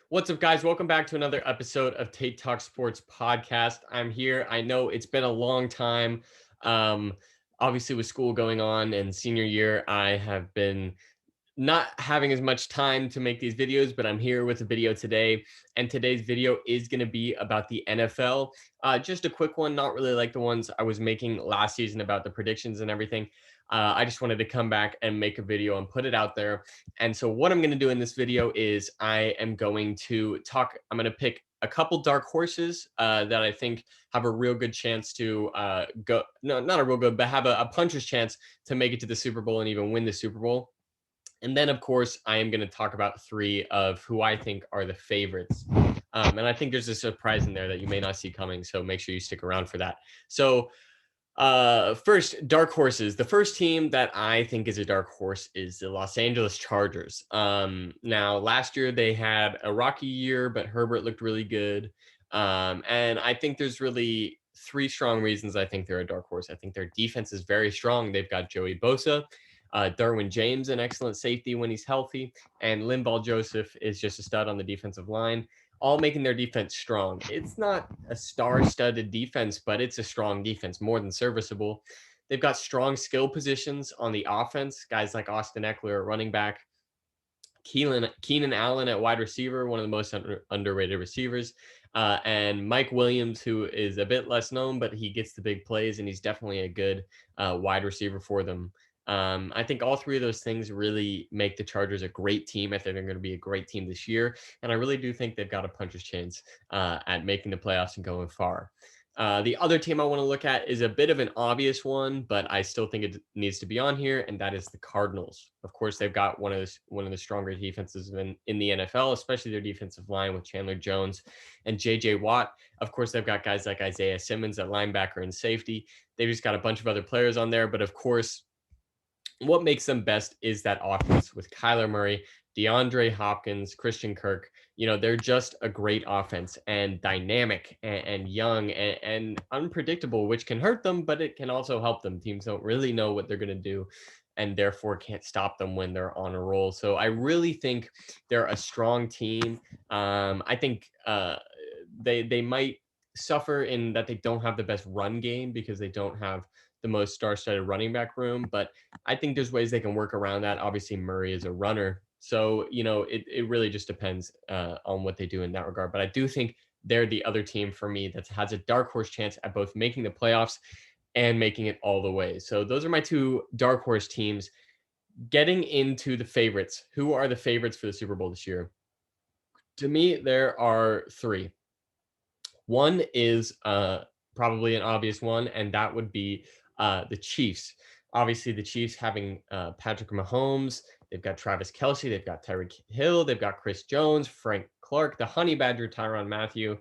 What's up, guys? Welcome back to another episode of Tate Talk Sports Podcast. I'm here. I know it's been a long time. Um, Obviously, with school going on and senior year, I have been not having as much time to make these videos, but I'm here with a video today. And today's video is going to be about the NFL. Just a quick one, not really like the ones I was making last season about the predictions and everything. I just wanted to come back and make a video and put it out there. And so, what I'm going to do in this video is I'm going to pick a couple dark horses that I think have a real good chance to go, no, not a real good, but have a puncher's chance to make it to the Super Bowl and even win the Super Bowl. And then, of course, I am going to talk about three of who I think are the favorites. And I think there's a surprise in there that you may not see coming. So make sure you stick around for that. So, first, dark horses. The first team that I think is a dark horse is the Los Angeles Chargers. Now, last year they had a rocky year, but Herbert looked really good. And I think there's really three strong reasons I think they're a dark horse. I think their defense is very strong. They've got Joey Bosa. Derwin James, an excellent safety when he's healthy, and Linval Joseph is just a stud on the defensive line, all making their defense strong. It's not a star-studded defense, but it's a strong defense, more than serviceable. They've got strong skill positions on the offense, guys like Austin Eckler at running back, Keenan Allen at wide receiver, one of the most underrated receivers, and Mike Williams, who is a bit less known, but he gets the big plays, and he's definitely a good wide receiver for them. I think all three of those things really make the Chargers a great team. I think they're going to be a great team this year, and I really do think they've got a puncher's chance at making the playoffs and going far. The other team I want to look at is a bit of an obvious one, but I still think it needs to be on here, and that is the Cardinals. Of course, they've got one of the stronger defenses in the NFL, especially their defensive line with Chandler Jones and J.J. Watt. Of course, they've got guys like Isaiah Simmons at linebacker and safety. They've just got a bunch of other players on there, but of course, what makes them best is that offense with Kyler Murray, DeAndre Hopkins, Christian Kirk. They're just a great offense and dynamic and young and unpredictable, which can hurt them, but it can also help them. Teams don't really know what they're going to do and therefore can't stop them when they're on a roll. So I really think they're a strong team. I think they might suffer in that they don't have the best run game because they don't have the most star-studded running back room, but I think there's ways they can work around that. Obviously, Murray is a runner. So, it really just depends on what they do in that regard. But I do think they're the other team for me that has a dark horse chance at both making the playoffs and making it all the way. So those are my two dark horse teams. Getting into the favorites, who are the favorites for the Super Bowl this year? To me, there are three. One is probably an obvious one, and that would be the Chiefs. Obviously, the Chiefs having Patrick Mahomes, they've got Travis Kelsey, they've got Tyreek Hill, they've got Chris Jones, Frank Clark, the Honey Badger, Tyrann Mathieu.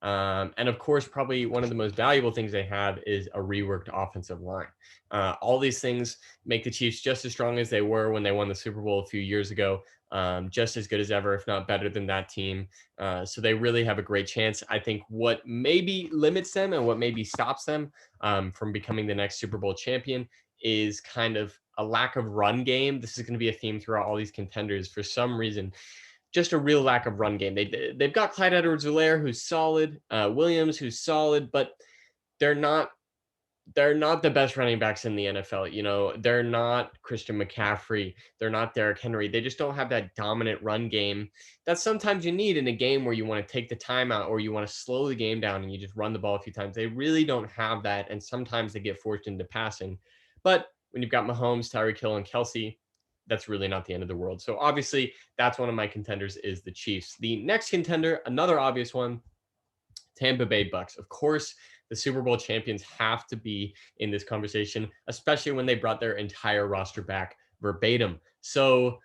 And of course, probably one of the most valuable things they have is a reworked offensive line. All these things make the Chiefs just as strong as they were when they won the Super Bowl a few years ago, just as good as ever, if not better than that team. So they really have a great chance. I think what maybe limits them and what maybe stops them from becoming the next Super Bowl champion is kind of a lack of run game. This is going to be a theme throughout all these contenders. For some reason, just a real lack of run game. They've got Clyde Edwards-Helaire, who's solid, Williams, who's solid, but they're not the best running backs in the NFL. They're not Christian McCaffrey. They're not Derrick Henry. They just don't have that dominant run game that sometimes you need in a game where you want to take the time out or you want to slow the game down and you just run the ball a few times. They really don't have that. And sometimes they get forced into passing. But when you've got Mahomes, Tyreek Hill, and Kelsey, that's really not the end of the world. So obviously, that's one of my contenders is the Chiefs. The next contender, another obvious one, Tampa Bay Bucks. Of course, the Super Bowl champions have to be in this conversation, especially when they brought their entire roster back verbatim. So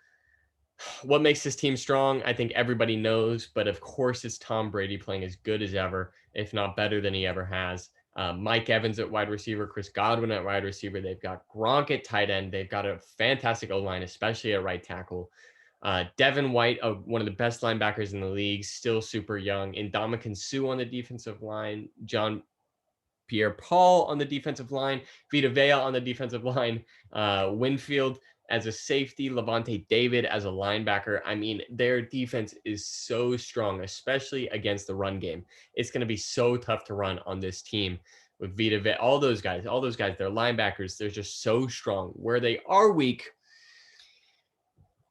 what makes this team strong? I think everybody knows, but of course it's Tom Brady playing as good as ever, if not better than he ever has. Mike Evans at wide receiver, Chris Godwin at wide receiver. They've got Gronk at tight end. They've got a fantastic O-line, especially at right tackle. Devin White, one of the best linebackers in the league, still super young. Ndamukong Suh on the defensive line. John Pierre Paul on the defensive line. Vita Vea on the defensive line. Winfield as a safety, Levante David as a linebacker. I mean, their defense is so strong, especially against the run game. It's going to be so tough to run on this team with Vita, all those guys, their linebackers, they're just so strong. Where they are weak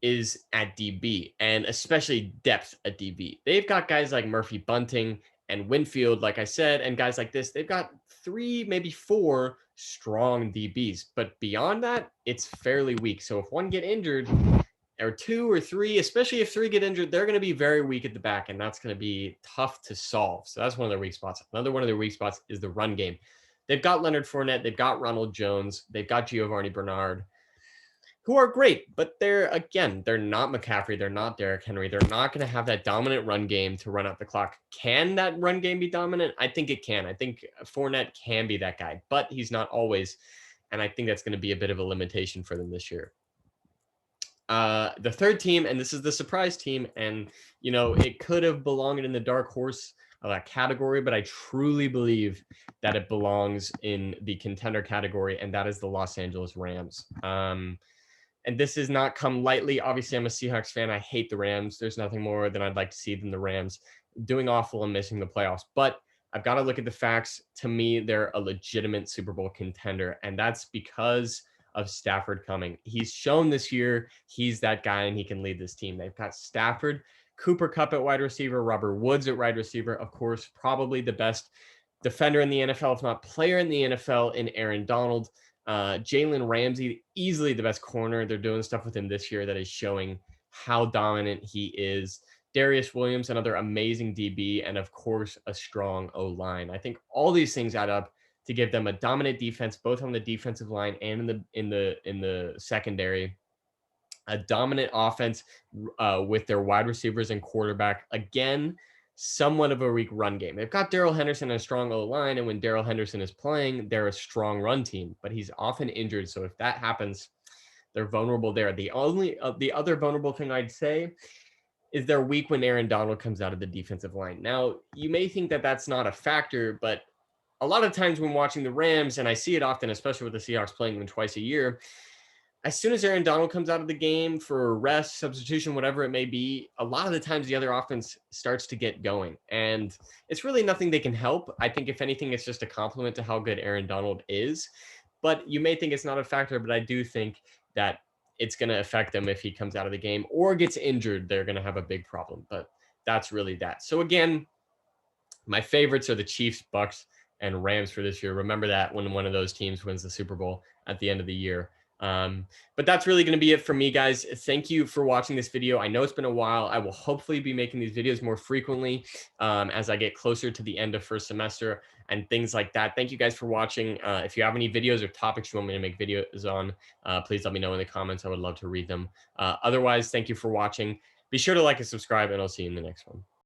is at DB, and especially depth at DB. They've got guys like Murphy Bunting and Winfield, like I said, and guys like this. They've got 3, maybe 4 strong DBs, but beyond that, it's fairly weak. So if one get injured, or 2 or 3, especially if 3 get injured, they're going to be very weak at the back, and that's going to be tough to solve. So that's one of their weak spots. Another one of their weak spots is the run game. They've got Leonard Fournette, they've got Ronald Jones, they've got Giovanni Bernard, who are great, but they're not McCaffrey, they're not Derrick Henry. They're not going to have that dominant run game to run out the clock. Can that run game be dominant? I think it can. I think Fournette can be that guy, but he's not always. And I think that's going to be a bit of a limitation for them this year. The third team, and this is the surprise team, and it could have belonged in the dark horse category, but I truly believe that it belongs in the contender category, and that is the Los Angeles Rams. And this has not come lightly. Obviously, I'm a Seahawks fan. I hate the Rams. There's nothing more than I'd like to see than the Rams doing awful and missing the playoffs. But I've got to look at the facts. To me, they're a legitimate Super Bowl contender, and that's because of Stafford coming. He's shown this year he's that guy and he can lead this team. They've got Stafford, Cooper Kupp at wide receiver, Robert Woods at wide receiver, of course, probably the best defender in the NFL, if not player in the NFL, in Aaron Donald. Jalen Ramsey, easily the best corner. They're doing stuff with him this year that is showing how dominant he is. Darius Williams, another amazing DB, and of course, a strong O-line. I think all these things add up to give them a dominant defense, both on the defensive line and in the secondary. A dominant offense with their wide receivers and quarterback. Again, somewhat of a weak run game. They've got Darrell Henderson and a strong O-line, and when Darrell Henderson is playing, they're a strong run team, but he's often injured. So if that happens, they're vulnerable there. The other vulnerable thing I'd say is they're weak when Aaron Donald comes out of the defensive line. Now, you may think that that's not a factor, but a lot of times when watching the Rams, and I see it often, especially with the Seahawks playing them twice a year, as soon as Aaron Donald comes out of the game for rest, substitution, whatever it may be, a lot of the times the other offense starts to get going. And it's really nothing they can help. I think if anything, it's just a compliment to how good Aaron Donald is. But you may think it's not a factor, but I do think that it's going to affect them if he comes out of the game or gets injured. They're going to have a big problem. But that's really that. So again, my favorites are the Chiefs, Bucks, and Rams for this year. Remember that when one of those teams wins the Super Bowl at the end of the year. But that's really going to be it for me, guys. Thank you for watching this video. I know it's been a while. I will hopefully be making these videos more frequently as I get closer to the end of first semester and things like that. Thank you guys for watching. If you have any videos or topics you want me to make videos on, please let me know in the comments. I would love to read them. Otherwise, thank you for watching. Be sure to like and subscribe, and I'll see you in the next one.